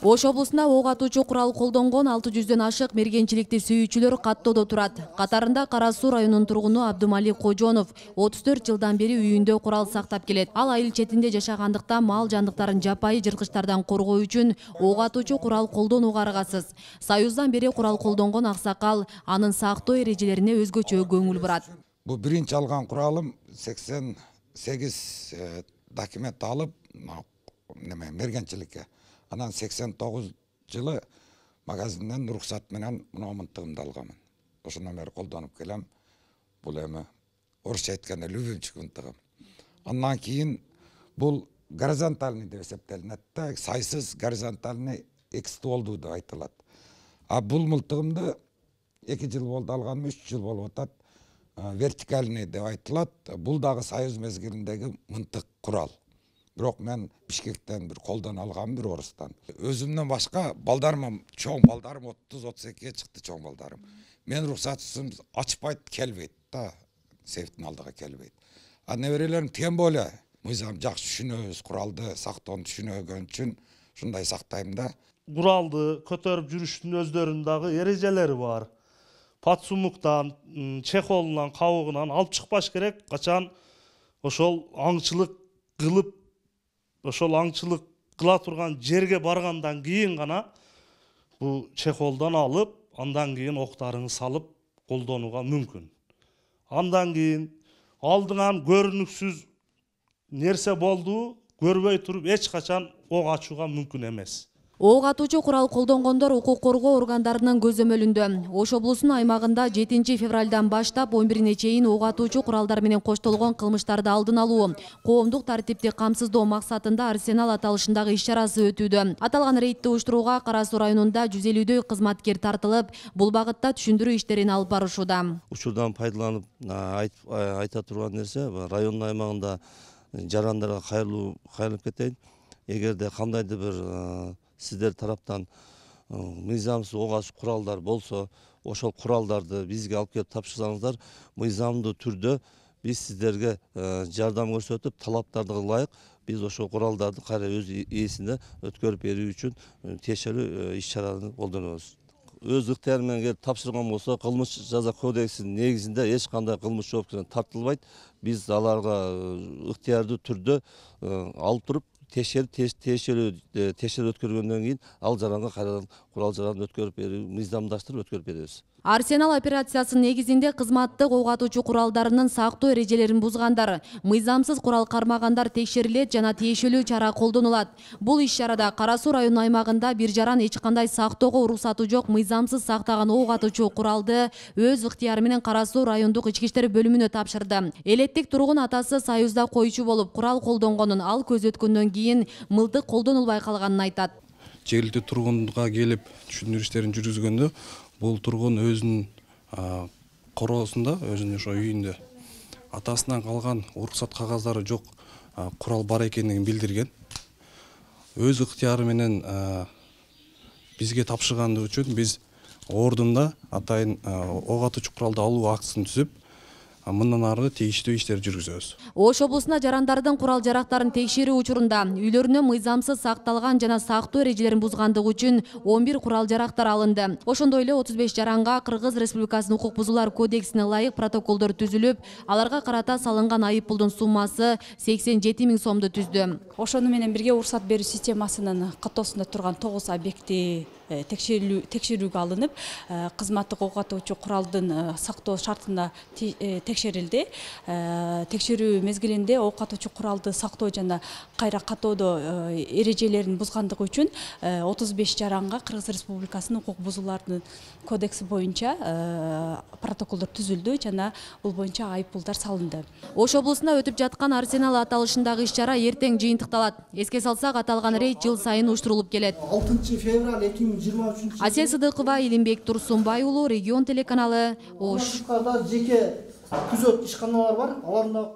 Ош облусунда ок атуучу курал колдонгон 600дөн ашык мергенчиликти сүйүүчүлөр каттоодо турат. Катарында Кара Суу районунун тургуну Абдумалик Кожонов 34 жылдан бери үйүндө курал сактап келет. Ал айыл четинде жашагандыктан мал жандыктарын жапайы жыргычтардан коргоо үчүн ок атуучу курал колдонууга аргасыз. Союздан бери курал колдонгон аксакал анын сактоо эрежелерине өзгөчө көңүл бурат. Бу биринчи алган куралым 88 документ алып мергенчиликке. Анан 89 жылы магазинден уруксат менен мына мынтыгымды алганмын. Ошондон бери колдонуп келем. Бул эми орусча айтканда любимчик мынтыгым. Андан кийин бул горизонтальный деп эсептелинет да, сайсыз горизонтальный эки стволдуу деп айтылат. А бул мылтыгымды 2 жыл болду алганым, 3 жыл болуп атат. Вертикальный деп айтылат. Бул дагы Союз мезгилиндеги мынтык курал. Бирок мен Бишкектен бир колдон алгам, бир орустан. Өзүмдөн башка балдарым, чоң балдарым 30-32 чыкты, чоң балдарым. Мен уруксатсыз ачпайт, келбейт да, сейфтин алдыга келбейт. А неберелерим тем более мыйзам жакшы түшүнөбүз, куралды сактоону түшүнөгөн үчүн ушундай сактайм да. Куралды көтөрүп жүрүштүн өздөрүнүн дагы эрежелери бар. Подсумуктан, чехолунан, кабыгынан алып чыкпаш керек. Качан ошол аңчылык кылып, ошол аңчылык кыла турган жерге баргандан кийин гана бу чехолдон алып, андан кийин октарыңы салып колдонууга мүмкүн. Андан кийин алдыңан көрүнүксүз нерсе болду, көрбөй туруп эч качан ок ачууга мүмкүн эмес. Ок атуучу курал колдонгондор укук коргоо органдарынын көзөмөлүндө. Ош облусунун аймагында 7 февралдан баштап 11-ине чейин ок атуучу куралдар менен коштолгон кылмыштарды алдын алуу, коомдук тартипти камсыздоо максатында арсенал аталышындагы иш-чарасы өтүүдө. Аталган рейдти уюштурууга Кара Суу районунда 150дөй кызматкер тартылып, бул багытта түшүндүрүү иштерин алып барышууда. Учурдан пайдаланып айта турган нерсе, райондун аймагында жарандарга кайрылып кетейин. Эгерде кандайдыр бир сиздер тараптан мыйзамсыз ок атуучу куралдар болсо, ошол куралдарды бизге алып келип тапшырсаңыздар, мыйзамдуу түрдө биз сиздерге жардам көрсөтүп, талаптарга ылайык биз ошол куралдарды кайра өз ээсине өткөрүп берүү үчүн тиешелүү иш-чараны колдонобуз. Өз ыктыяры менен келип тапшырган болсо, кылмыш жаза кодексинин негизинде эч кандай кылмыш жоопкерчиликтен тартылбайт. Биз аларга ыктыярдуу түрдө алып туруп текшерүү өткөргөндөн кийин ал жаранга кайрадан курал жаранды өткөрүп берүү, мыйзамдаштырып өткөрүп беребиз. Арсенал операциясынын негизинде кызматтык ок атуучу куралдарынын сактоо эрежелерин бузгандар, мыйзамсыз курал кармагандар текшерилет жана тиешелүү чара колдонулат. Бул иш-чарада Кара Суу районунун аймагында бир жаран эч кандай сактоого уруксаты жок мыйзамсыз сактаган ок атуучу куралды өз ыктыяры менен Кара Суу райондук ички иштер бөлүмүнө тапшырды. Элеттик тургун атасы Союзда койчу болуп курал колдонгонун ал көз өткөндөн кийин мылтык колдонулбай калганын айтат. Жергиликтүү тургунга келип түшүндүрүү иштерин жүргүзгөндө бул тургун өзүнүн короосунда, өзүнүн ошо үйүндө атасынан калган уруксат кагаздары жок курал бар экендигин билдирген. Өз ыктыяры менен бизге тапшырганы үчүн биз ордунда атайын ок атуучу куралды алуу актысын түзүп, мындан ары тийиштүү иштер жүргүзөбүз. Ош облусунда жарандардын курал жарактарын текшерүү учурунда үйлөрүнө мыйзамсыз сакталган жана сактоо эрежелерин бузгандыгы үчүн 11 курал жарактар алынды. Ошондой эле 35 жаранга Кыргыз Республикасынын укук бузуулар кодексине ылайык протоколдор түзүлүп, аларга карата салынган айып пулдун суммасы 87 000 сомду түздү. Ошону менен бирге уруксат берүү системасынын каттоосунда турган 9 объекти текшерүүгө алынып, кызматтык ок атуучу куралдын сактоо шартына текшерилди. Текшерүү мезгилинде ок атуучу куралды сактоо жана кайра каттоодо эрежелерин бузгандыгы үчүн 35 жаранга Кыргыз Республикасынын укук бузуулардын кодекси боюнча протоколдор түзүлдү жана бул боюнча айып пулдар салынды. Ош облусунда өтүп жаткан арсенал аталышындагы иш-чара эртең жыйынтыкталат. Эске салсак, аталган рейд жыл сайын уюштурулуп келет. 6 февраль 2023 Асел Сыдыкова, Илимбек Турсунбай уулу, Регион телеканалы, Ош. Жеке күзөт ишканалар бар. Аларда